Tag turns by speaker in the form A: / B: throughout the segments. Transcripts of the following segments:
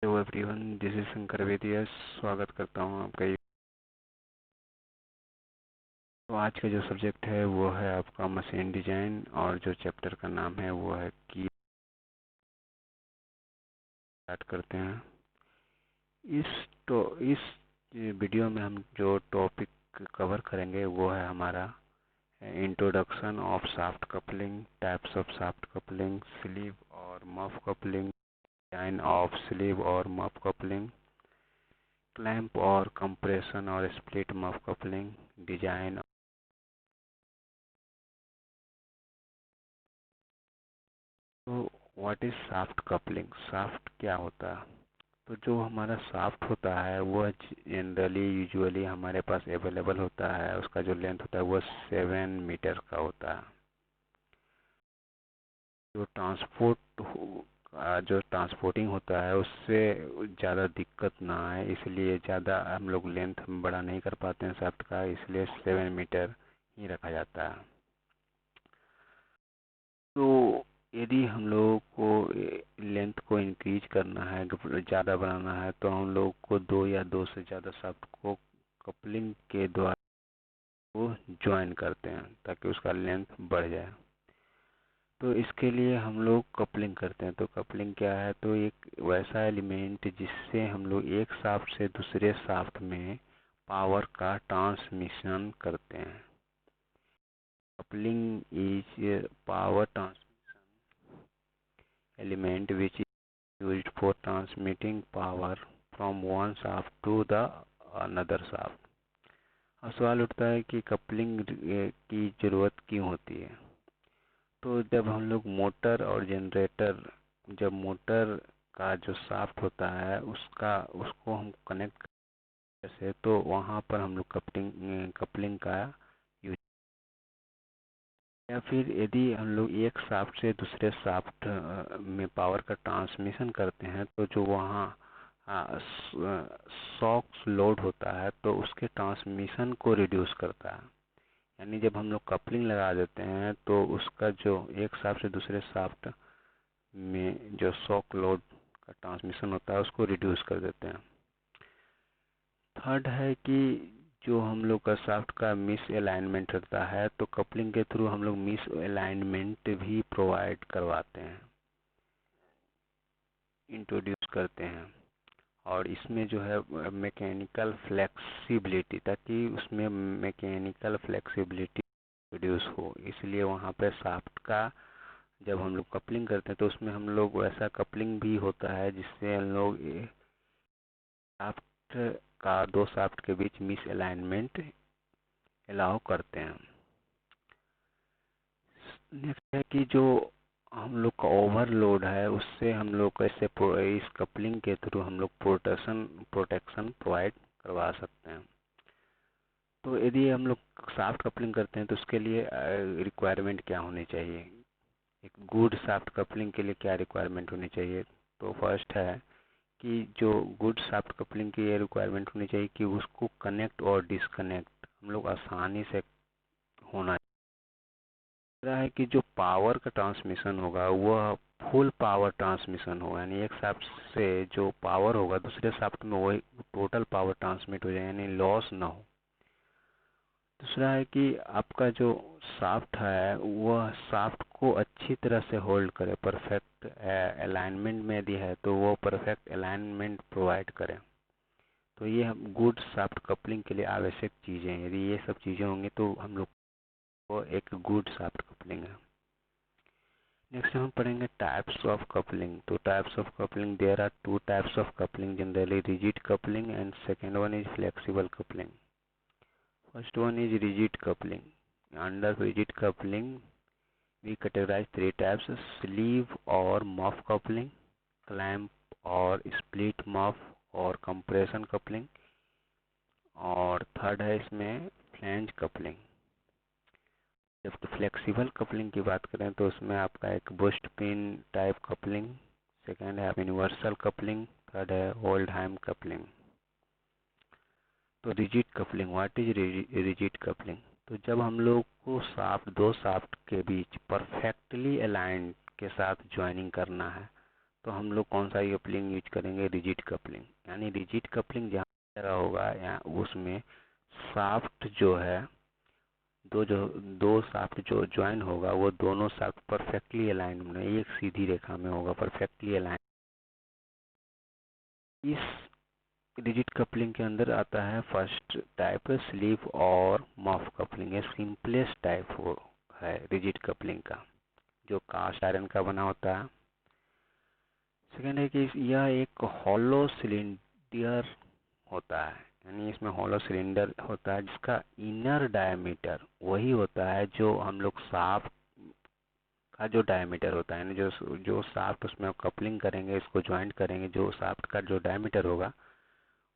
A: Hello everyone, this is Shankar Vedia. स्वागत करता हूँ आपका। तो आज का जो सब्जेक्ट है वो है आपका मशीन डिजाइन, और जो चैप्टर का नाम है वो है की। स्टार्ट करते हैं। इस वीडियो में हम जो टॉपिक कवर करेंगे वो है हमारा introduction of shaft coupling, types of shaft coupling, sleeve और muff coupling, design of sleeve और मफ कपलिंग, क्लैंप और कंप्रेशन और स्प्लिट मफ कपलिंग, डिजाइन। तो what is shaft coupling? Shaft क्या होता है? तो जो हमारा शाफ्ट होता है वह जनरली यूजुअली हमारे पास अवेलेबल होता है, उसका जो लेंथ होता है वह 7 मीटर का होता है। जो ट्रांसपोर्टिंग होता है उससे ज़्यादा दिक्कत ना आए, इसलिए ज़्यादा हम लोग लेंथ बड़ा नहीं कर पाते हैं शाफ्ट का, इसलिए 7 मीटर ही रखा जाता है। तो यदि हम लोगों को लेंथ को इंक्रीज करना है, ज़्यादा बनाना है, तो हम लोग को दो या दो से ज़्यादा शाफ्ट को कपलिंग के द्वारा वो ज्वाइन करते हैं ताकि उसका लेंथ बढ़ जाए। तो इसके लिए हम लोग कपलिंग करते हैं। तो कपलिंग क्या है? तो एक वैसा एलिमेंट जिससे हम लोग एक शाफ्ट से दूसरे शाफ्ट में पावर का ट्रांसमिशन करते हैं। Coupling is power transmission element which is used for transmitting power from one shaft to the another shaft। अब सवाल उठता है कि कपलिंग की ज़रूरत क्यों होती है? तो जब हम लोग मोटर और जनरेटर, जब मोटर का जो शाफ्ट होता है उसको हम कनेक्ट करते हैं, तो वहाँ पर हम लोग कपलिंग का यूज। या फिर यदि हम लोग एक शाफ्ट से दूसरे शाफ्ट में पावर का ट्रांसमिशन करते हैं, तो जो वहाँ शॉक लोड होता है तो उसके ट्रांसमिशन को रिड्यूस करता है। यानी जब हम लोग कपलिंग लगा देते हैं तो उसका जो एक शाफ्ट से दूसरे शाफ्ट में जो शॉक लोड का ट्रांसमिशन होता है उसको रिड्यूस कर देते हैं। थर्ड है कि जो हम लोग का शाफ्ट का मिस अलाइनमेंट रहता है, तो कपलिंग के थ्रू हम लोग मिस अलाइनमेंट भी प्रोवाइड करवाते हैं, इंट्रोड्यूस करते हैं। और इसमें जो है मैकेनिकल फ्लेक्सिबिलिटी, ताकि उसमें मैकेनिकल फ्लेक्सिबिलिटी प्रोड्यूस हो, इसलिए वहाँ पे शाफ्ट का जब हम लोग कपलिंग करते हैं तो उसमें हम लोग वैसा कपलिंग भी होता है जिससे हम लोग शाफ्ट का दो शाफ्ट के बीच मिस अलाइनमेंट अलाउ करते हैं। नेक्स्ट है कि जो हम लोग का ओवरलोड है उससे हम लोग कैसे इस कपलिंग के थ्रू हम लोग प्रोटेक्शन प्रोवाइड करवा सकते हैं। तो यदि हम लोग शाफ्ट कपलिंग करते हैं तो उसके लिए रिक्वायरमेंट क्या होनी चाहिए? एक गुड शाफ्ट कपलिंग के लिए क्या रिक्वायरमेंट होनी चाहिए? तो फर्स्ट है कि जो गुड शाफ्ट कपलिंग की ये रिक्वायरमेंट होनी चाहिए कि उसको कनेक्ट और डिसकनेक्ट हम लोग आसानी से होना। दूसरा है कि जो पावर का ट्रांसमिशन होगा वह फुल पावर ट्रांसमिशन होगा, यानी एक शाफ्ट से जो पावर होगा दूसरे शाफ्ट में वही टोटल पावर ट्रांसमिट हो जाए, यानी लॉस ना हो। दूसरा है कि आपका जो शाफ्ट है वह शाफ्ट को अच्छी तरह से होल्ड करे, परफेक्ट अलाइनमेंट में यदि है तो वो परफेक्ट अलाइनमेंट प्रोवाइड करे। तो ये हम गुड शाफ्ट कपलिंग के लिए आवश्यक चीज़ें हैं। यदि ये सब चीज़ें होंगी तो हम लोग को एक गुड शाफ्ट कपलिंग है। नेक्स्ट हम पढ़ेंगे टाइप्स ऑफ कपलिंग। तो types of coupling, there are two types of coupling generally, rigid coupling and second one is flexible coupling. First one is rigid coupling. Under rigid coupling, we categorize three types: sleeve or muff coupling, clamp or split muff और compression coupling, और third है इसमें flange coupling. जब flexible coupling की बात करें तो उसमें आपका एक boost pin type coupling, second है यूनिवर्सल कपलिंग, थर्ड है ओल्डहाइम कपलिंग। तो rigid coupling, what is rigid coupling? तो जब हम लोग को दो शाफ्ट के बीच परफेक्टली अलाइंड के साथ ज्वाइनिंग करना है तो हम लोग कौन सा कपलिंग यूज करेंगे, रिजिड कपलिंग। यानी रिजिड कपलिंग जहाँ जगह होगा या उसमें शाफ्ट जो है दो शाफ्ट जो ज्वाइन होगा वो दोनों शाफ्ट परफेक्टली अलाइन में एक सीधी रेखा में होगा, परफेक्टली अलाइन। इस रिजिड कपलिंग के अंदर आता है फर्स्ट टाइप स्लीव और मफ कपलिंग। ये सिंपलेस्ट टाइप हो है रिजिड कपलिंग का, जो कास्ट आयरन का बना होता है। सेकेंड है कि यह एक हॉलो सिलेंडर होता है, यानी इसमें हॉलो सिलेंडर होता है जिसका इनर डायमीटर वही होता है जो हम लोग शाफ्ट का जो डायमीटर होता है, यानी जो शाफ्ट उसमें कपलिंग करेंगे, इसको ज्वाइंट करेंगे, जो शाफ्ट का जो डायमीटर होगा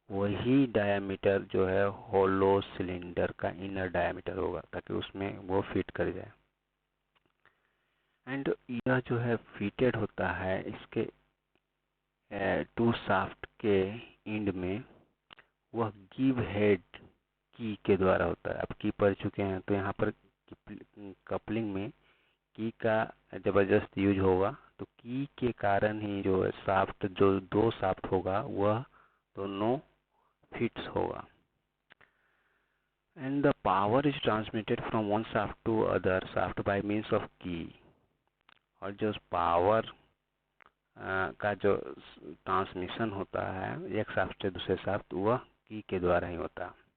A: वही डायमीटर जो है हॉलो सिलेंडर का इनर डायमीटर होगा, ताकि उसमें वो फिट कर जाए। एंड यह जो है फिटेड होता है इसके टू शाफ्ट के एंड में, वह गिव हेड की के द्वारा होता है। आप की पढ़ चुके हैं तो यहाँ पर कपलिंग में की का जबरदस्त यूज होगा, तो की के कारण ही जो है शाफ्ट जो दो शाफ्ट होगा वह दोनों फिट्स होगा। And the power is transmitted from one shaft to other shaft by means of key. और जो पावर का जो ट्रांसमिशन होता है एक शाफ्ट से दूसरे शाफ्ट, वह की के द्वारा ही होता है।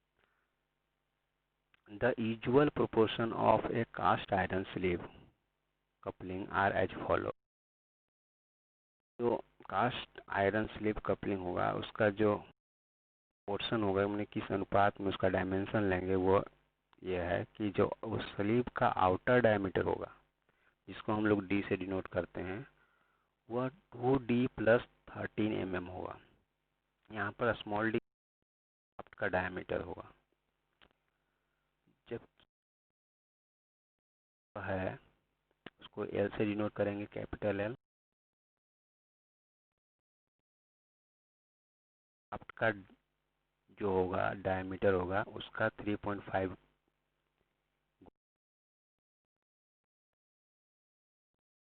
A: The usual proportion of a cast iron sleeve coupling are as follow। जो कास्ट आयरन स्लीव कपलिंग होगा उसका जो पोर्शन होगा, मैंने किस अनुपात में उसका डायमेंशन लेंगे, वो ये है कि जो उस स्लीव का आउटर डायमीटर होगा जिसको हम लोग डी से डिनोट करते हैं, वह 2D प्लस 13 mm होगा। यहाँ पर स्मॉल डी का डायमीटर होगा, जब है उसको एल से डिनोट करेंगे, कैपिटल एल। आपका जो होगा डायमीटर होगा उसका 3.5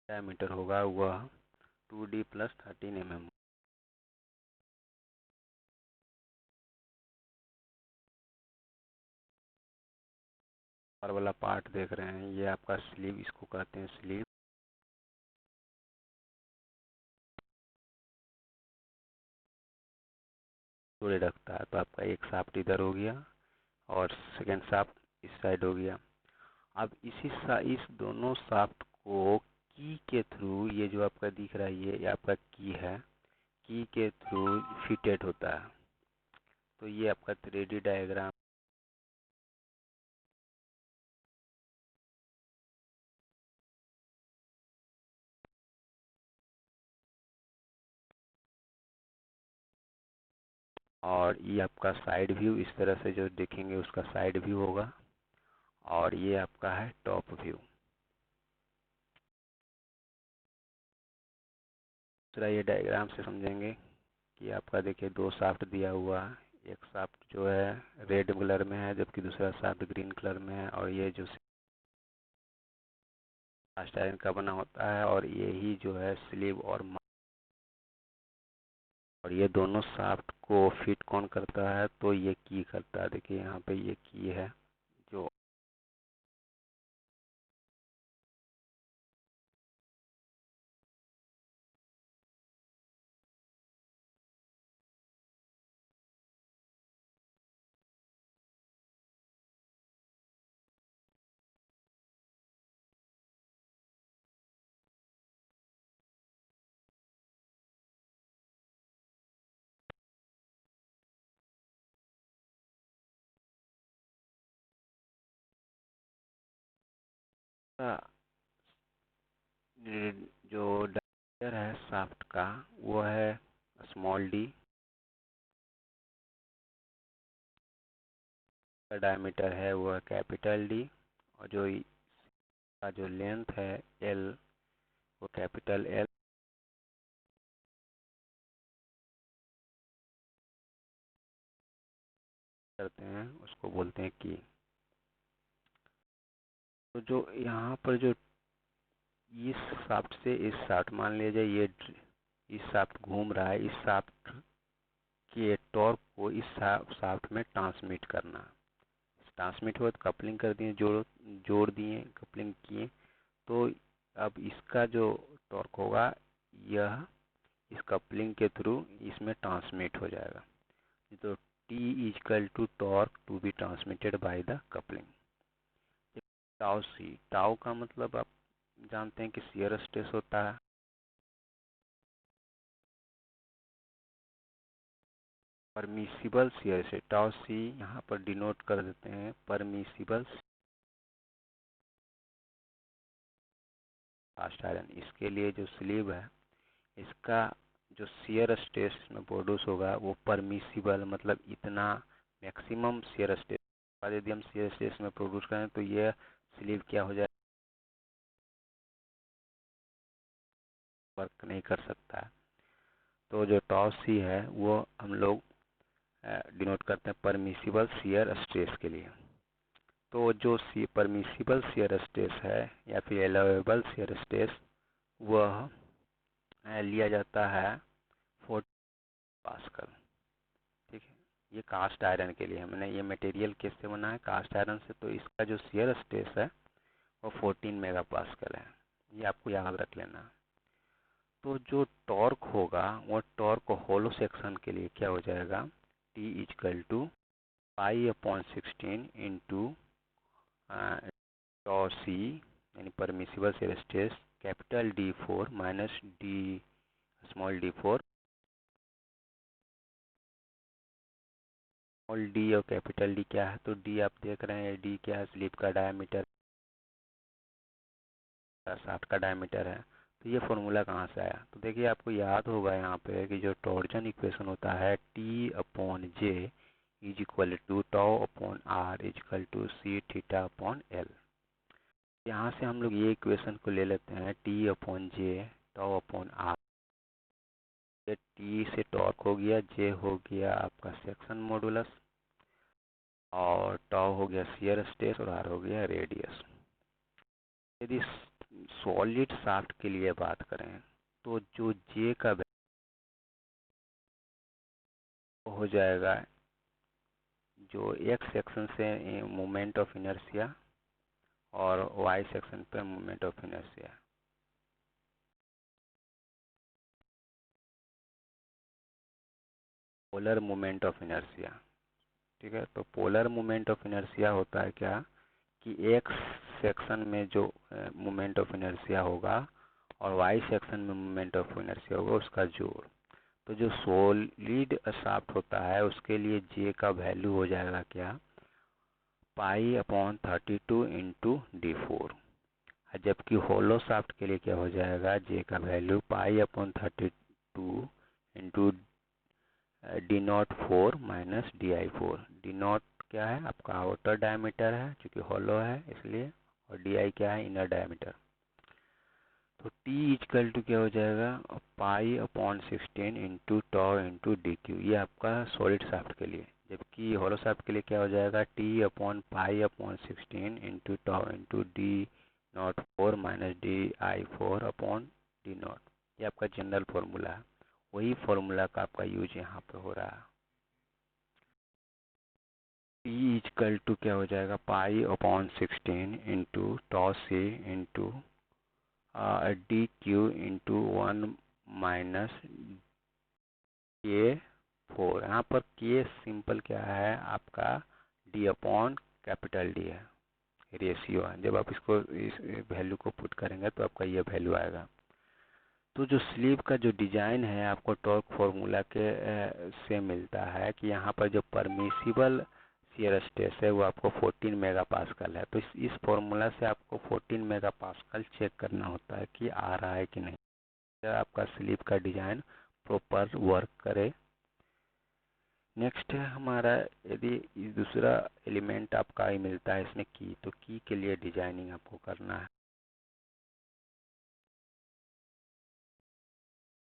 A: डायमीटर होगा, वह 2D प्लस 13 mm। और वाला पार्ट देख रहे हैं, ये आपका स्लीव, इसको कहते हैं स्लीव। जोड़े रखता है, तो आपका एक शाफ्ट इधर हो गया और सेकेंड शाफ्ट इस साइड हो गया। अब इस दोनों शाफ्ट को की के थ्रू, ये जो आपका दिख रहा है ये आपका की है, की के थ्रू फिटेड होता है। तो ये आपका 3D डायग्राम। और ये आपका साइड व्यू, इस तरह से जो देखेंगे उसका साइड व्यू होगा। और ये आपका है टॉप व्यू। दूसरा ये डायग्राम से समझेंगे कि आपका देखिए दो शाफ्ट दिया हुआ है, एक शाफ्ट जो है रेड कलर में है जबकि दूसरा शाफ्ट ग्रीन कलर में है। और ये जो कास्ट आयरन का बना होता है, और यही जो है स्लीव और ये दोनों शाफ्ट को फिट कौन करता है, तो ये की करता है। देखिए यहाँ पे ये की है जो जो डायमीटर है शाफ्ट का वो है स्मॉल डी, का डायमीटर है वो है कैपिटल डी, और जो का जो लेंथ है एल, वो कैपिटल एल करते हैं, उसको बोलते हैं की। तो जो यहाँ पर जो इस शाफ्ट से इस शाफ्ट, मान लिया जाए ये इस शाफ्ट घूम रहा है, इस शाफ्ट के टॉर्क को इस शाफ्ट में ट्रांसमिट करना। ट्रांसमिट हुआ तो कपलिंग कर दिए, जोड़ दिए, कपलिंग किए, तो अब इसका जो टॉर्क होगा यह इस कपलिंग के थ्रू इसमें ट्रांसमिट हो जाएगा। तो T equal to torque to be transmitted by the coupling. Tau C, tau का मतलब आप जानते हैं कि शियर स्ट्रेस होता है। परमिसिबल शियर स्ट्रेस, टाउ सी यहाँ पर डिनोट कर देते हैं परमिसिबल कास्ट आयरन। इसके लिए जो स्लीव है इसका जो शियर स्ट्रेस इसमें प्रोड्यूस होगा वो परमिसिबल, मतलब इतना मैक्सिमम शियर स्ट्रेस। यदि हम शियर स्ट्रेस में प्रोड्यूस करें तो यह स्लीव क्या हो जाए, वर्क नहीं कर सकता है। तो जो टॉस सी है वो हम लोग डिनोट करते हैं परमिसिबल शियर स्ट्रेस के लिए। तो जो परमिसिबल शियर स्ट्रेस है या फिर एलाउएबल शियर स्ट्रेस वह लिया जाता है 40 पास्कल। ठीक है, ये कास्ट आयरन के लिए हमने ये मटेरियल किससे बना है, कास्ट आयरन से। तो इसका जो शियर स्ट्रेस है वो 14 मेगा पास्कल है, ये आपको याद रख लेना। तो जो टॉर्क होगा वो टॉर्क होलो सेक्शन के लिए क्या हो जाएगा, T equal to pi upon 16 into tau C यानी permissible shear stress capital D4 minus D small d4। Small D और कैपिटल डी क्या है, तो डी आप देख रहे हैं, डी क्या है, स्लिप का डायमीटर, शाफ्ट का डायमीटर है। तो ये फॉर्मूला कहाँ से आया, तो देखिए आपको याद होगा यहाँ पे कि जो टॉर्जन इक्वेशन होता है T upon J is equal to tau upon R is equal to C theta upon L. यहाँ से हम लोग ये इक्वेशन को ले लेते हैं T upon J tau upon R. ये T से टॉर्क हो गया, जे हो गया आपका सेक्शन मॉडुलस, और टॉ हो गया शियर स्ट्रेस, और आर हो गया रेडियस। यदि सॉलिड शाफ्ट के लिए बात करें तो जो जे का वैल्यू हो जाएगा जो एक्स सेक्शन से मोमेंट ऑफ इनर्शिया और वाई सेक्शन पे moment of inertia. Polar moment of inertia, ठीक है। तो पोलर मोमेंट ऑफ इनर्शिया होता है क्या कि एक्स सेक्शन में जो मोमेंट ऑफ इनर्शिया होगा और वाई सेक्शन में मोमेंट ऑफ इनर्शिया होगा उसका जोड़। तो जो सॉलिड शाफ्ट होता है उसके लिए जे का वैल्यू हो जाएगा क्या, पाई अपॉन 32 इंटू D4। जबकि होलो शाफ्ट के लिए क्या हो जाएगा, जे का value pi upon 32 into D0 4 minus DI4। D0 क्या है आपका आउटर डायमीटर है क्योंकि होलो है इसलिए, और DI क्या है इनर डायमीटर। तो T इक्वल टू क्या हो जाएगा, pi upon 16 into tau into DQ। ये आपका सॉलिड शाफ्ट के लिए। जबकि होलो शाफ्ट के लिए क्या हो जाएगा, T upon pi upon 16 into tau into D0 4 minus DI4 upon D0। ये आपका जनरल फॉर्मूला है, वही फॉर्मूला का आपका यूज यहाँ पे हो रहा है। T इक्वल टू क्या हो जाएगा, pi upon 16 into tau C into DQ into 1 minus K4। यहाँ पर K सिंपल क्या है आपका D अपॉन कैपिटल D है, रेशियो है। जब आप इसको इस वैल्यू को पुट करेंगे तो आपका ये वैल्यू आएगा। तो जो स्लीव का जो डिजाइन है आपको टॉर्क फार्मूला के से मिलता है कि यहाँ पर जो परमिसिबल शियर स्ट्रेस है वो आपको 14 मेगापास्कल है। तो इस फार्मूला से आपको 14 मेगापास्कल चेक करना होता है कि आ रहा है कि नहीं, तो आपका स्लीव का डिजाइन प्रॉपर वर्क करे। नेक्स्ट है हमारा, यदि दूसरा एलिमेंट आपका ही मिलता है इसमें की, तो की के लिए डिजाइनिंग आपको करना है।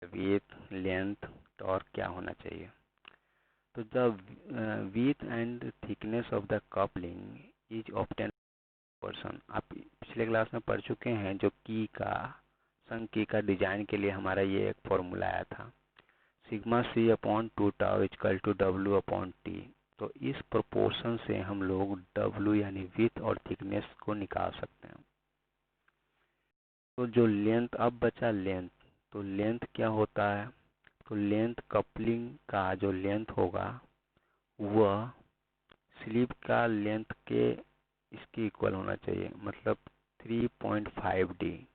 A: विड्थ, लेंथ, टॉर्क क्या होना चाहिए। तो the width and thickness of the coupling is obtain person. आप पिछले क्लास में पढ़ चुके हैं जो की का संघ की का डिजाइन के लिए हमारा ये एक फॉर्मूला आया था, sigma C upon 2 tau equal to W upon T. तो इस प्रोपोर्शन से हम लोग डब्ल्यू यानी विड्थ और थिकनेस को निकाल सकते हैं। तो जो लेंथ, अब बचा लेंथ, तो लेंथ क्या होता है, तो लेंथ कपलिंग का जो लेंथ होगा वह स्लीव का लेंथ के इसके इक्वल होना चाहिए, मतलब 3.5D।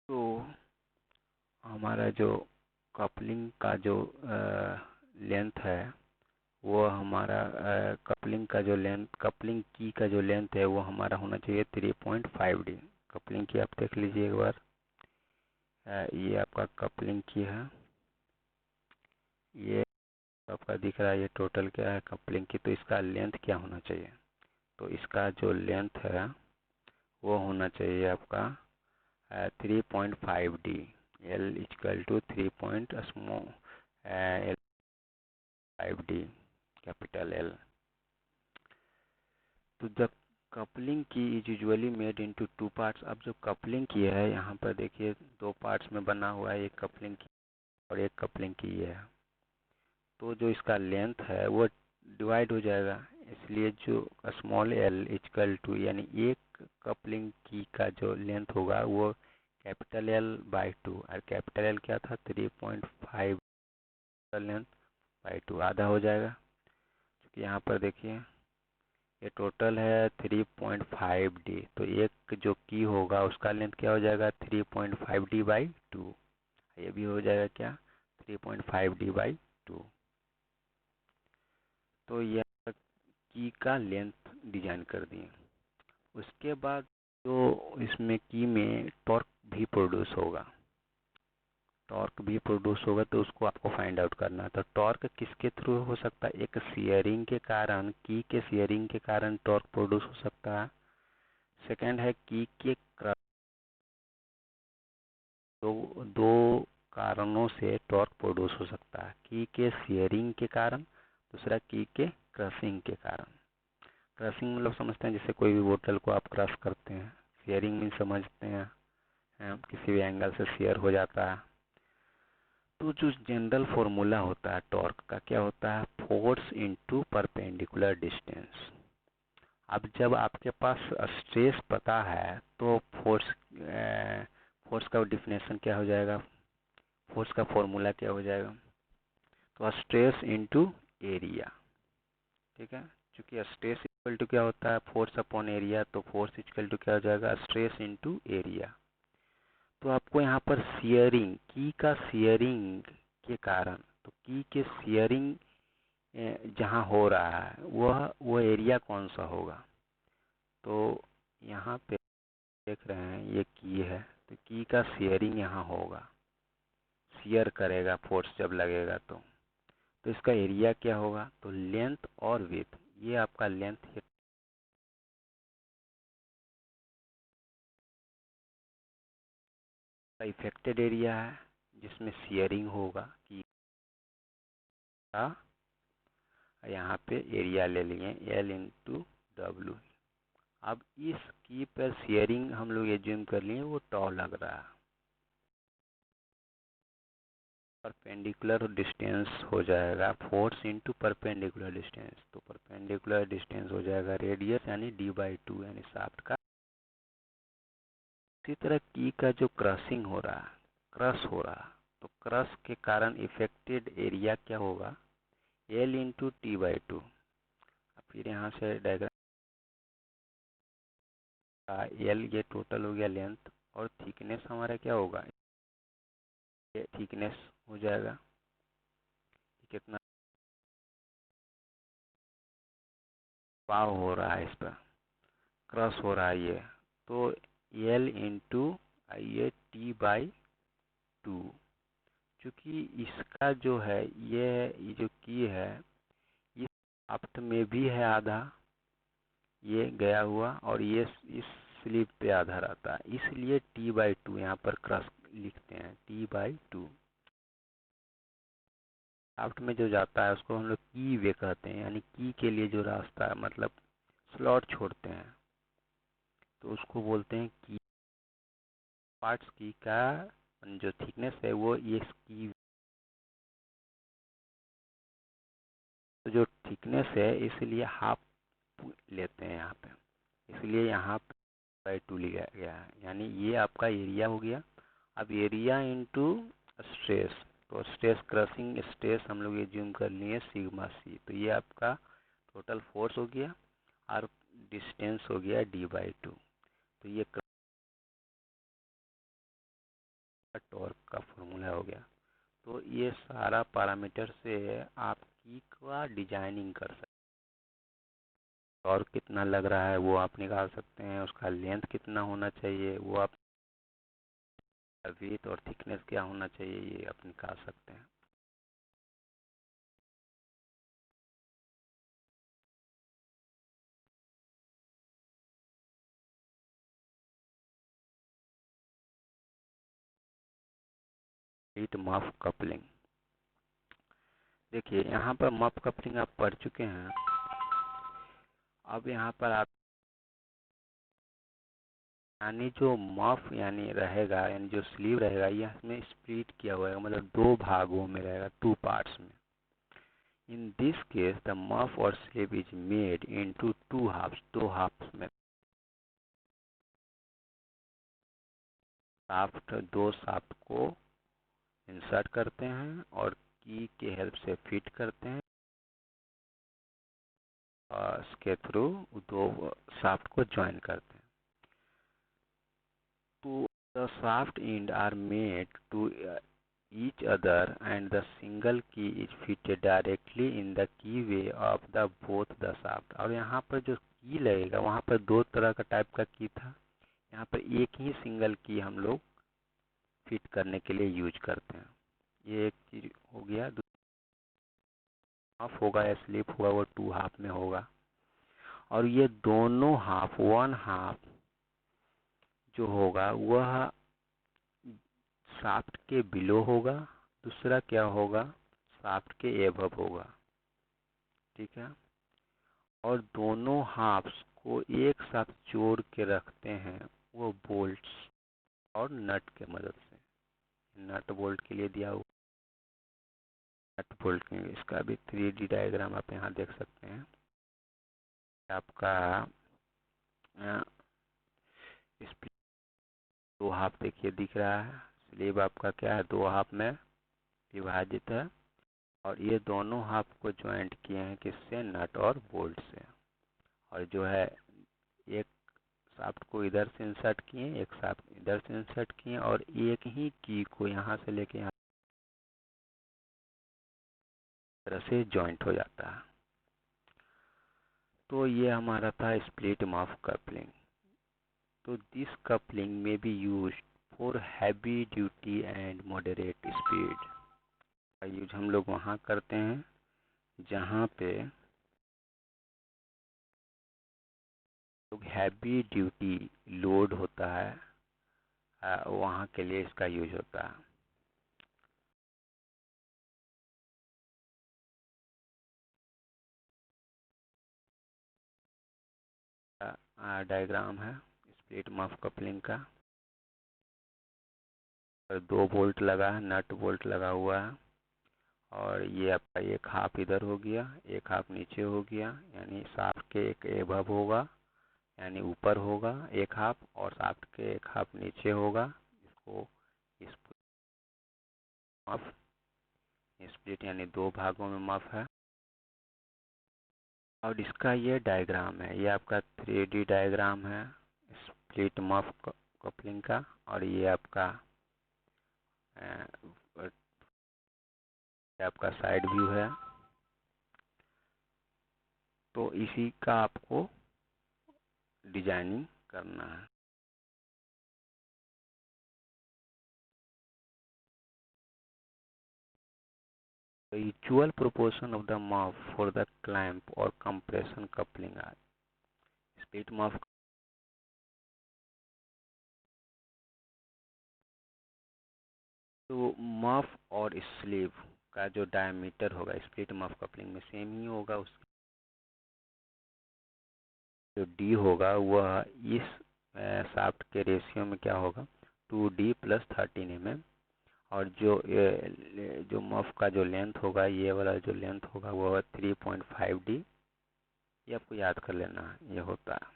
A: तो हमारा जो कपलिंग का जो लेंथ है वो हमारा कपलिंग का जो लेंथ, कपलिंग की का जो लेंथ है वो हमारा होना चाहिए 3.5D। कपलिंग की आप देख लीजिए एक बार, ये आपका कपलिंग की है, ये आपका दिख रहा है, ये टोटल क्या है कपलिंग की। तो इसका लेंथ क्या होना चाहिए, तो इसका जो लेंथ है वो होना चाहिए आपका 3.5D। L equal to 3.5D capital L। तो द कपलिंग की is usually made into 2 parts. अब जो कपलिंग की है यहाँ पर देखिए 2 पार्ट्स में बना हुआ है, एक कपलिंग की और एक कपलिंग की है। तो जो इसका लेंथ है वो डिवाइड हो जाएगा, इसलिए जो स्मॉल l इक्वल टू यानी एक कपलिंग की का जो लेंथ होगा वो कैपिटल L बाई 2, और कैपिटल L क्या था 3.5 लेंथ बाई 2 आधा हो जाएगा, क्योंकि यहाँ पर देखिए ये टोटल है 3.5D। तो एक जो की होगा उसका लेंथ क्या हो जाएगा 3.5D बाई 2, ये भी हो जाएगा क्या 3.5D बाई 2। तो यह की का लेंथ डिजाइन कर दिए। उसके बाद जो इसमें की में टॉर्क भी प्रोड्यूस होगा, टॉर्क भी प्रोड्यूस होगा, तो उसको आपको फाइंड आउट करना है। तो टॉर्क किसके थ्रू हो सकता है, एक शियरिंग के कारण, की के शियरिंग के कारण टॉर्क प्रोड्यूस हो सकता है। सेकंड है की के दो कारणों से टॉर्क प्रोड्यूस हो सकता है, की के शियरिंग के कारण, दूसरा की के क्रशिंग के कारण। क्रशिंग मतलब समझते हैं, जैसे कोई भी बोतल को आप क्रश करते हैं, शियरिंग में समझते हैं, किसी भी एंगल से शियर हो जाता है। तो जो जनरल फॉर्मूला होता है टॉर्क का क्या होता है, फोर्स इनटू परपेंडिकुलर डिस्टेंस। अब जब आपके पास स्ट्रेस पता है तो फोर्स का डेफिनेशन क्या हो जाएगा, फोर्स का फॉर्मूला क्या हो जाएगा, तो स्ट्रेस इनटू एरिया। ठीक है, क्योंकि स्ट्रेस इक्वल टू क्या होता है फोर्स अपॉन एरिया, तो फोर्स इक्वल टू क्या हो जाएगा स्ट्रेस इनटू एरिया। तो आपको यहाँ पर शियरिंग, की का शियरिंग के कारण, तो की के शियरिंग जहाँ हो रहा है वह एरिया कौन सा होगा, तो यहाँ पे देख रहे हैं ये की है, तो की का शियरिंग यहाँ होगा, शियर करेगा फोर्स जब लगेगा तो इसका एरिया क्या होगा, तो लेंथ और विड्थ, ये आपका लेंथ का इफेक्टेड एरिया है जिसमें शियरिंग होगा की का, यहाँ पे एरिया ले लिए L इंटू डब्ल्यू। अब इस की पर शियरिंग हम लोग एज्यूम कर लिए वो टॉ लग रहा है, परपेंडिकुलर डिस्टेंस हो जाएगा फोर्स इनटू परपेंडिकुलर डिस्टेंस, तो परपेंडिकुलर डिस्टेंस हो जाएगा रेडियस यानी d/2 यानी शाफ्ट का। इसी तरह की का जो क्रशिंग हो रहा है, क्रश हो रहा है, तो क्रश के कारण इफेक्टेड एरिया क्या होगा L इंटू t/2। फिर यहाँ से डायग्राम का L ये टोटल हो गया लेंथ, और थिकनेस हमारा क्या होगा, ये थिकनेस हो जाएगा, कितना पाव हो रहा है, इस पर क्रॉस हो रहा है ये, तो L इंटू ये t/2। क्योंकि इसका जो है ये जो की है इस शाफ्ट में भी है आधा ये गया हुआ, और ये इस स्लीव पे आधा रहता है, इसलिए t/2 यहाँ पर क्रॉस लिखते हैं t/2। शाफ्ट में जो जाता है उसको हम लोग की वे कहते हैं, यानी की के लिए जो रास्ता मतलब स्लॉट छोड़ते हैं, तो उसको बोलते हैं की पार्ट्स की का जो थिकनेस है वो ये की, तो जो थिकनेस है इसलिए हाफ लेते हैं यहाँ पे, इसलिए यहाँ पे बाई 2 लिया गया है। यानी ये आपका एरिया हो गया। अब एरिया इंटू स्ट्रेस, तो स्ट्रेस क्रशिंग स्ट्रेस हम लोग ये ज्यूम कर लिए सिग्मा सी, तो ये आपका टोटल फोर्स हो गया और डिस्टेंस हो गया d/2। तो ये टॉर्क का फॉर्मूला हो गया। तो ये सारा पैरामीटर से आप की का डिजाइनिंग कर सकते हैं। टॉर्क कितना लग रहा है वो आप निकाल सकते हैं, उसका लेंथ कितना होना चाहिए वो आप, विड्थ और थिकनेस क्या होना चाहिए ये आप निकाल सकते हैं। हीट मफ कपलिंग, देखिए यहाँ पर मफ कपलिंग आप पढ़ चुके हैं। अब यहाँ पर आप यानी जो मफ यानी रहेगा, यानी जो स्लीव रहेगा ये इसमें स्प्लिट किया हुआ है, मतलब दो भागों में रहेगा, 2 पार्ट्स में। In this case the muff और sleeve is made into 2 halves, 2 halves में। शाफ्ट, 2 शाफ्ट को इंसर्ट करते हैं और की के हेल्प से फिट करते हैं, और इसके थ्रू 2 शाफ्ट को ज्वाइन करते हैं। तो the shaft end are made to each other and the single key is fitted directly in the keyway of the both the shaft। और यहाँ पर जो की लगेगा वहाँ पर 2 तरह का टाइप का की था, यहाँ पर एक ही सिंगल की हम लोग फिट करने के लिए यूज करते हैं। ये एक चीज हो गया। हाफ होगा या स्लिप होगा वो 2 हाफ में होगा, और ये दोनों हाफ 1 हाफ जो होगा वह शाफ्ट के बिलो होगा, दूसरा क्या होगा शाफ्ट के एबव होगा, ठीक है। और दोनों हाफ्स को एक साथ जोड़ के रखते हैं वो बोल्ट्स और नट के मदद से। नट बोल्ट के लिए दिया हुआ नट बोल्ट के लिए, इसका भी 3D डायग्राम आप यहाँ देख सकते हैं। आपका इस 2 हाफ देखिए दिख रहा है, स्लीव आपका क्या है 2 हाफ में विभाजित है, और ये दोनों हाफ को ज्वाइंट किए हैं किससे, नट और बोल्ट से। और जो है एक शाफ्ट को इधर से इंसर्ट किए, एक शाफ्ट इधर से इंसर्ट किए, और एक ही की को यहाँ से लेके यहाँ तरह से जॉइंट हो जाता है। तो ये हमारा था स्प्लिट मफ कपलिंग। तो दिस कपलिंग में be used for heavy duty and moderate speed. का यूज हम लोग वहाँ करते हैं जहाँ पे हैवी ड्यूटी लोड होता है, वहाँ के लिए इसका यूज होता है। डायग्राम है स्प्लिट मफ कपलिंग का, 2 बोल्ट लगा है, नट बोल्ट लगा हुआ है, और ये आपका एक हाफ इधर हो गया, एक हाफ नीचे हो गया, यानी शाफ्ट के एक एबव होगा, यानी ऊपर होगा एक हाफ, और शाफ्ट के एक हाफ नीचे होगा। इसको मफ स्प्लिट यानी 2 भागों में मफ है। और इसका ये डायग्राम है, ये आपका 3D डायग्राम है स्प्लिट मफ कपलिंग का, और ये आपका साइड व्यू है। तो इसी का आपको डिजाइनिंग करना है। The usual proportion of the muff for the clamp or compression coupling are split muff। तो मफ और स्लीव का जो डायमीटर होगा स्प्लिट मफ कपलिंग में सेम ही होगा, उसका जो डी होगा वह इस शाफ्ट के रेशियो में क्या होगा 2D + 13 mm, और जो मफ का जो लेंथ होगा, ये वाला जो लेंथ होगा वो है 3.5D। ये आपको याद कर लेना है, ये होता है।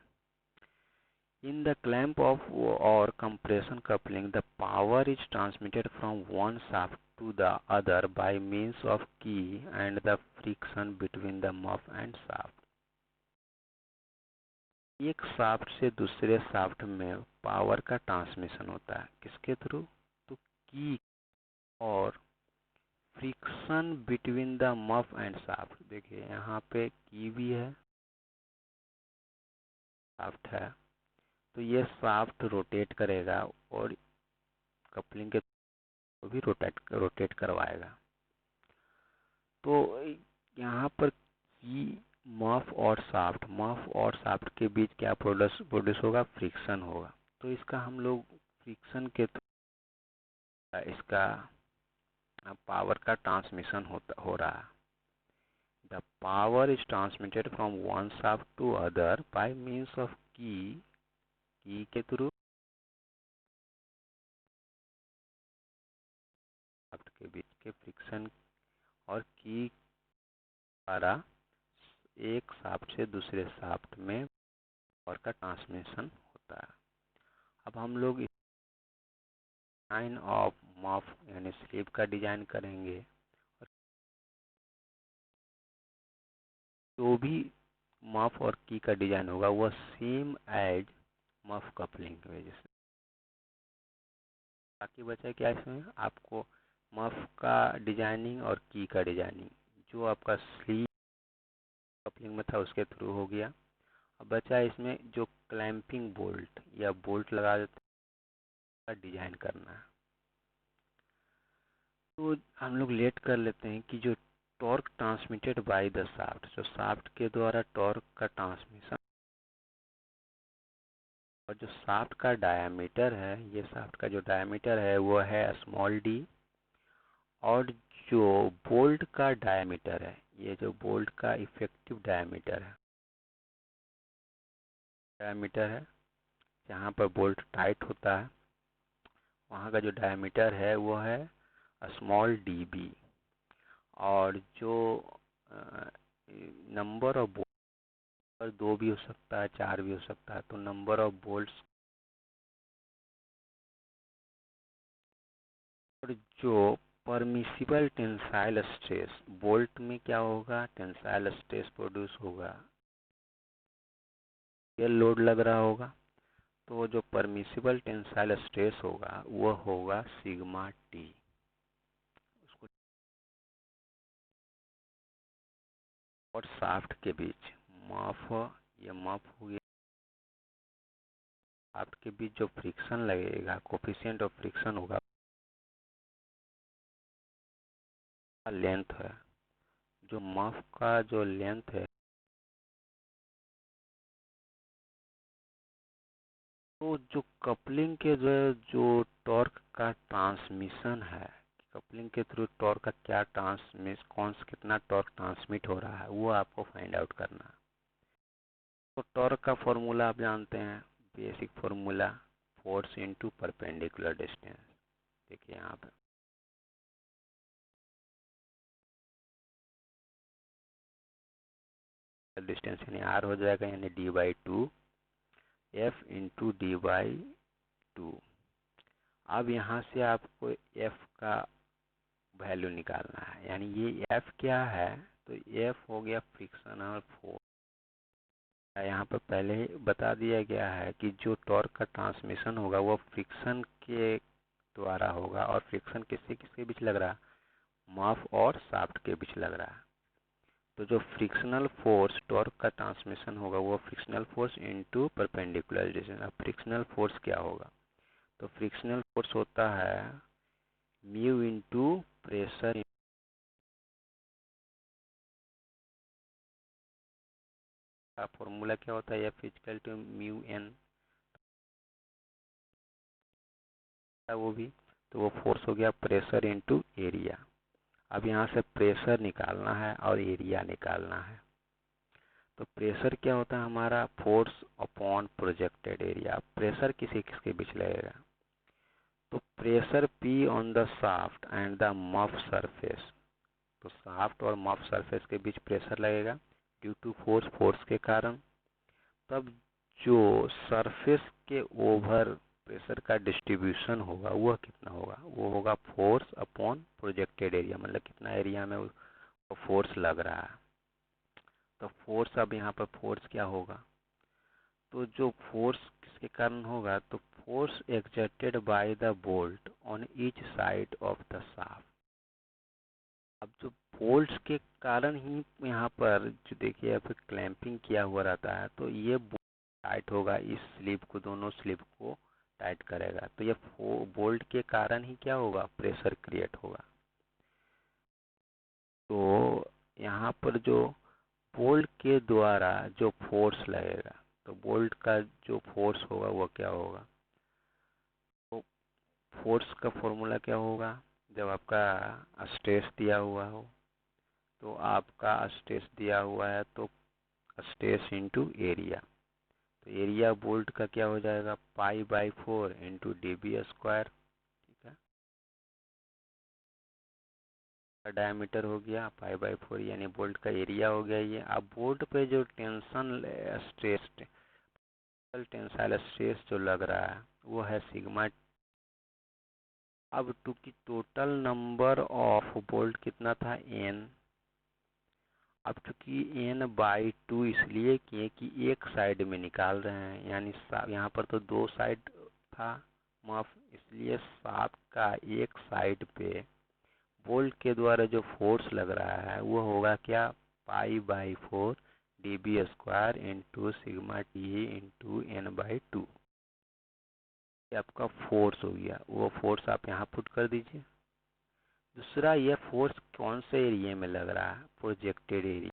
A: In the clamp of or compression coupling, the power is transmitted from one shaft to the other by means of key and the friction between the muff and shaft। एक शाफ्ट से दूसरे शाफ्ट में power का transmission होता है, किसके through? तो की और friction between the muff and shaft. देखिए यहाँ पे की भी है, शाफ्ट है, तो ये शाफ्ट रोटेट करेगा और कपलिंग के को भी रोटेट करवाएगा। तो यहाँ पर की मफ और शाफ्ट के बीच क्या प्रोड्यूस होगा? फ्रिक्शन होगा। तो इसका हम लोग फ्रिक्शन के थ्रू इसका पावर का ट्रांसमिशन हो रहा है। The power is transmitted from one shaft to other by means of key के थ्रू शाफ्ट के बीच के फ्रिक्शन और की द्वारा एक शाफ्ट से दूसरे शाफ्ट में पावर का ट्रांसमिशन होता है। अब हम लोग डिजाइन ऑफ मफ यानी स्लीव का डिजाइन करेंगे। जो भी मफ और की का डिजाइन होगा वह सेम एज मफ कपलिंग की वजह से। बाकी बचा क्या इसमें? आपको मफ का डिजाइनिंग और की का डिजाइनिंग जो आपका स्लीव कपलिंग में था उसके थ्रू हो गया। अब बचा इसमें जो क्लैंपिंग बोल्ट या बोल्ट लगा देते का डिजाइन करना है। तो हम लोग लेट कर लेते हैं कि जो torque transmitted by the shaft, जो शाफ्ट के द्वारा टॉर्क का ट्रांसमिशन और जो शाफ्ट का डायामीटर है, ये शाफ्ट का जो डायामीटर है वो है स्मॉल डी, और जो बोल्ट का डायामीटर है, ये जो बोल्ट का इफेक्टिव डायामीटर है जहाँ पर बोल्ट टाइट होता है वहाँ का जो डायामीटर है वो है स्मॉल डी बी। और जो नंबर ऑफ बोल्ट 2 भी हो सकता है, 4 भी हो सकता है। तो नंबर ऑफ बोल्ट्स और जो परमिसिबल टेंसाइल स्ट्रेस, बोल्ट में क्या होगा? टेंसाइल स्ट्रेस प्रोड्यूस होगा, ये लोड लग रहा होगा। तो जो परमिसिबल टेंसाइल स्ट्रेस होगा वो होगा सिग्मा टी। उसको और शाफ्ट के बीच मफ, ये मफ हो गया, शाफ्ट के बीच जो फ्रिक्शन लगेगा, कोफिशिएंट ऑफ फ्रिक्शन होगा, लेंथ है, जो मफ का जो लेंथ है, तो जो कपलिंग के जो टॉर्क का ट्रांसमिशन है, कपलिंग के थ्रू टॉर्क का क्या कितना टॉर्क ट्रांसमिट हो रहा है वो आपको फाइंड आउट करना है। तो टॉर्क का फॉर्मूला आप जानते हैं, basic formula force into perpendicular distance. देखिए यहाँ पे डिस्टेंस यानी आर हो जाएगा, यानी d/2 f इंटू d/2। अब यहाँ से आपको f का वैल्यू निकालना है, यानी ये f क्या है? तो f हो गया फ्रिक्शनल फोर्स। यहाँ पर पहले ही बता दिया गया है कि जो टॉर्क का ट्रांसमिशन होगा वो फ्रिक्शन के द्वारा होगा, और फ्रिक्शन किससे किसके बीच लग रहा है? मफ और शाफ्ट के बीच लग रहा है। तो जो फ्रिक्शनल फोर्स टॉर्क का ट्रांसमिशन होगा वो frictional force into perpendicular distance. अब फ्रिक्शनल फोर्स क्या होगा? तो फ्रिक्शनल फोर्स होता है म्यू इंटू प्रेशर। का फॉर्मूला क्या होता है? F equal to mu N, वो भी। तो वो फोर्स हो गया प्रेशर इंटू एरिया। अब यहाँ से प्रेशर निकालना है और एरिया निकालना है। तो प्रेशर क्या होता है हमारा, force upon projected area. Pressure किसी किसके बीच लगेगा, तो pressure P on the shaft and the muff surface. तो शाफ्ट और मफ सरफेस के बीच प्रेशर लगेगा ड्यू टू फोर्स, फोर्स के कारण। तब जो सरफेस के ओवर प्रेशर का डिस्ट्रीब्यूशन होगा वह कितना होगा, वो होगा फोर्स अपॉन प्रोजेक्टेड एरिया, मतलब कितना एरिया में फोर्स लग रहा है। तो फोर्स, अब यहाँ पर फोर्स क्या होगा, तो जो फोर्स किसके कारण होगा, तो force exerted by the bolt on each side of the shaft. अब जो बोल्ट्स के कारण ही यहाँ पर जो देखिए अब क्लैंपिंग किया हुआ रहता है, तो ये टाइट होगा, इस स्लीव को, दोनों स्लीव को टाइट करेगा। तो ये बोल्ट के कारण ही क्या होगा, प्रेशर क्रिएट होगा। तो यहाँ पर जो बोल्ट के द्वारा जो फोर्स लगेगा, तो बोल्ट का जो फोर्स होगा वो क्या होगा, तो फोर्स का फॉर्मूला क्या होगा, जब आपका स्ट्रेस दिया हुआ हो, तो आपका स्ट्रेस दिया हुआ है तो स्ट्रेस इंटू एरिया। तो एरिया बोल्ट का क्या हो जाएगा, π/4 इंटू dB²। ठीक है, डायमीटर हो गया π/4, यानी बोल्ट का एरिया हो गया ये। अब बोल्ट पे जो टेंशन स्ट्रेस, टेंसाइल स्ट्रेस जो लग रहा है वो है सिग्मा। अब टोटल नंबर ऑफ बोल्ट कितना था, n। अब चूंकि n/2 इसलिए किए कि एक साइड में निकाल रहे हैं, यानी यहाँ पर तो दो साइड था माफ, इसलिए शाफ्ट का एक साइड पे बोल्ट के द्वारा जो फोर्स लग रहा है वो होगा क्या, π/4 dB² into sigma t into n/2। ये आपका फोर्स हो गया, वो फोर्स आप यहाँ पुट कर दीजिए। दूसरा, यह फोर्स कौन से एरिया में लग रहा है, projected area,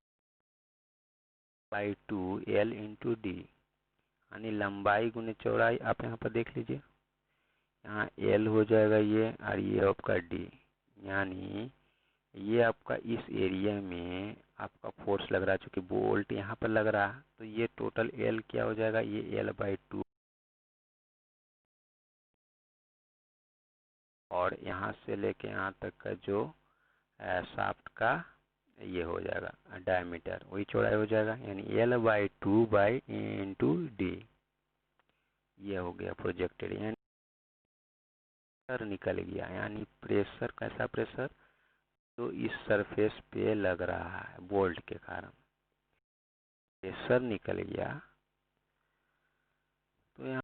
A: π/2 L into D, यानी लंबाई गुने चौड़ाई। आप यहाँ पर देख लीजिए, यहाँ L हो जाएगा ये, और ये आपका D, यानी ये आपका इस एरिया में आपका फोर्स लग रहा है। चूँकि बोल्ट यहाँ पर लग रहा है तो ये टोटल L क्या हो जाएगा, ये L/2, और यहाँ से लेके यहाँ तक का जो शाफ्ट का ये हो जाएगा डायमीटर, वही चौड़ाई हो जाएगा, यानी L/2/d। ये हो गया प्रोजेक्टेड, यानी प्रेशर निकल गया। यानी प्रेशर, कैसा प्रेशर, तो इस सरफेस पे लग रहा है बोल्ट के कारण प्रेशर निकल गया। तो यहाँ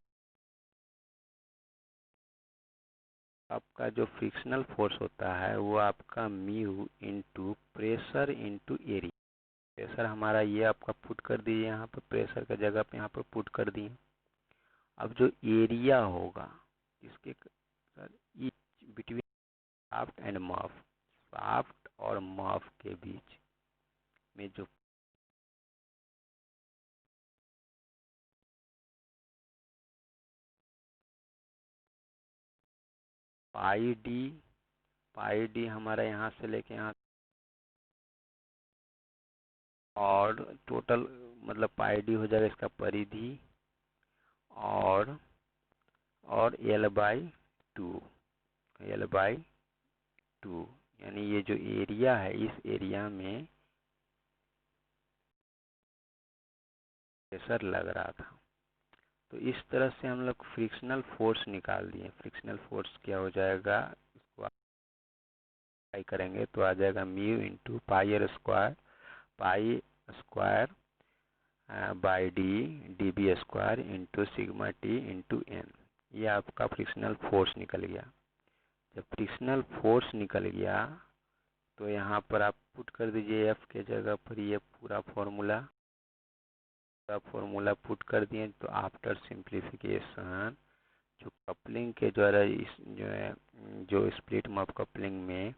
A: आपका जो फ्रिक्शनल फोर्स होता है वो आपका mu into pressure into area. Pressure हमारा ये आपका पुट कर दिए यहाँ पर, प्रेशर का जगह पे यहाँ पर पुट कर दिए। अब जो एरिया होगा इसके between shaft and muff, shaft और मफ के बीच में जो π/d हमारा यहाँ से लेके यहाँ, और टोटल मतलब π/d हो जाएगा इसका परिधि, और L/2, यानी ये जो एरिया है इस एरिया में प्रेशर लग रहा था। तो इस तरह से हम लोग फ्रिक्शनल फोर्स निकाल दिए। फ्रिक्शनल फोर्स क्या हो जाएगा, इसको अप्लाई करेंगे तो आ जाएगा mu into πr² dB² into sigma t into n। ये आपका फ्रिक्शनल फोर्स निकल गया। जब फ्रिक्शनल फोर्स निकल गया तो यहाँ पर आप पुट कर दीजिए F के जगह पर ये पूरा फॉर्मूला पुट कर दिए। तो आफ्टर सिंप्लीफिकेशन जो कपलिंग के द्वारा इस जो है जो स्प्लिट मफ कपलिंग में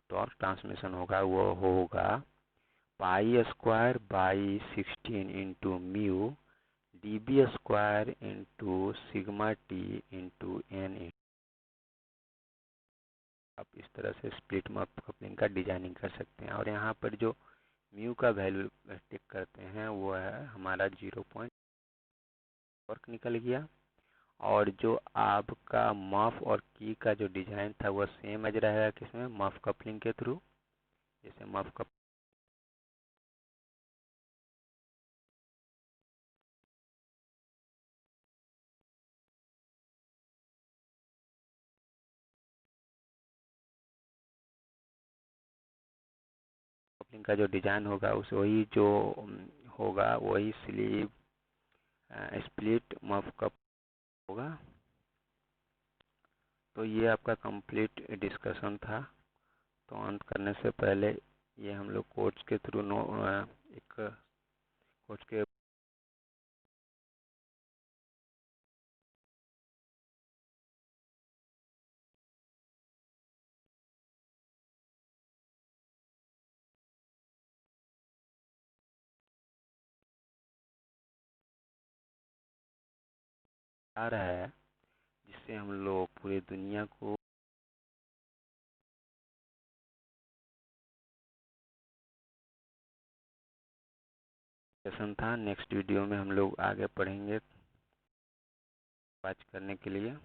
A: टॉर्क ट्रांसमिशन होगा वो होगा π²/16 into mu dB² into sigma t into n। आप इस तरह से स्प्लिट मफ कपलिंग का डिजाइनिंग कर सकते हैं। और यहाँ पर जो म्यू का वैल्यू टिक करते हैं वो है हमारा 0. वर्क निकल गया। और जो आपका मफ और की का जो डिजाइन था वो सेम एज रहेगा किसमें, मफ कपलिंग के थ्रू। जैसे मफ कपलिंग का जो डिजाइन होगा उस वही जो होगा वही स्लीव स्प्लिट मफ कप होगा। तो ये आपका कंप्लीट डिस्कशन था। तो अंत करने से पहले ये हम लोग कोड्स के थ्रू एक कोड्स के आ रहा है जिससे हम लोग पूरी दुनिया को सेशन था। नेक्स्ट वीडियो में हम लोग आगे पढ़ेंगे। वॉच करने के लिए